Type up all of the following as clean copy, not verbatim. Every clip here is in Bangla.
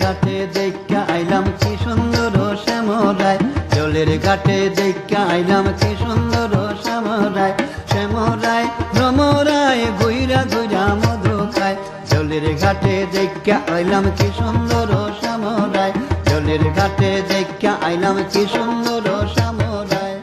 ঘাটে দেখা আইলাম কি সুন্দর শ্যামরায়, জলের ঘাটে দেখা আইলাম কি সুন্দর শ্যামরায়। শ্যামরায় ভ্রমরায় ঘুইরা ঘুইরা মধু খায়, জলের ঘাটে দেখা আইলাম কি সুন্দর শ্যামরায়, জলের ঘাটে দেখা আইলাম কি সুন্দর শ্যামরায়।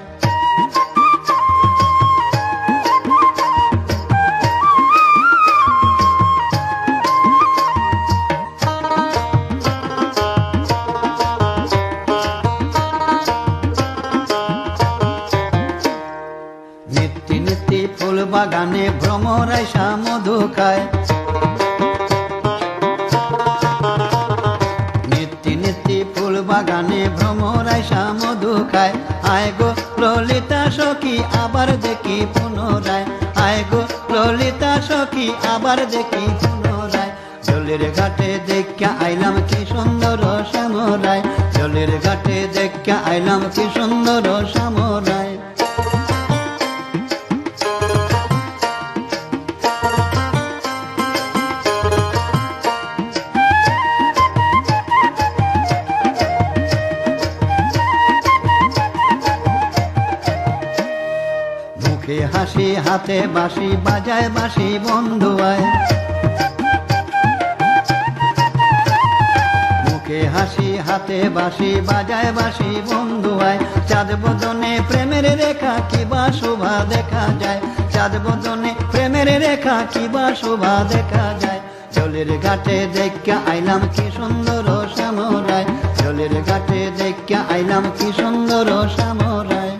নিত্যি নিত্যি ফুল বাগানে ভ্রমরায় সা মধু খায়, নিত্যি নিত্যি ফুল বাগানে ভ্রমরায় সা মধু খায়। আয় গো ললিতা সখী আবার দেখি পুনরায়, আয় গো ললিতা সখী আবার দেখি পুনরায়। জলের ঘাটে দেখা আইলাম কি সুন্দর শ্যামরায়, জলের ঘাটে দেখা আইলাম কি সুন্দর শ্যামরায়। মুখে হাসি হাতে বাঁশি বাজায় বাঁশি বন্ধু আয়, মুখে হাসি হাতে বাঁশি বাজায় বাঁশি বন্ধু আয়। চাঁদ বদনে প্রেমের রেখা কিবা শোভা দেখা যায়, চাঁদ বদনে প্রেমের রেখা কিবা শোভা দেখা যায়। জলের ঘাটে দেখা আইলাম কি সুন্দর শ্যামরায়, জলের ঘাটে দেখা আইলাম কি সুন্দর শ্যামরায়।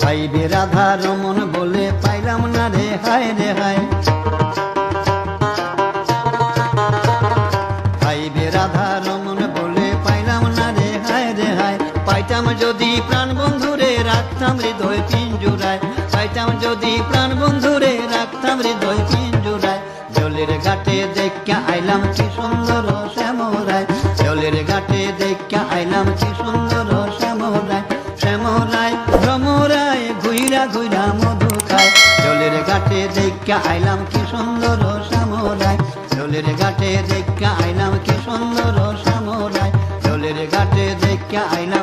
ভাইবে রাধা রমন বলে পাইলাম না রে হায় রে হায়, ভাইবে রাধা রমন বলে পাইলাম না রে হায় রে হায়। পাইতাম যদি প্রাণ বন্ধুরে রাখতাম হৃদয় পিঞ্জুরায়, পাইতাম যদি প্রাণ বন্ধুরে রাখতাম হৃদয় পিঞ্জুরায়। জলের ঘাটে দেখা আইলাম কি সুন্দর শ্যামরায়, জলের ঘাটে দেখা আইলাম কি সুন্দর শ্যামরায়। শ্যামরায় ভ্রমরায় ঘুইরা ঘুইরা মধু খায়, জলের ঘাটে দেখা আইলাম কি সুন্দর শ্যামরায়, জলের ঘাটে দেখা আইলাম কি সুন্দর শ্যামরায়, জলের ঘাটে দেখা আইলাম।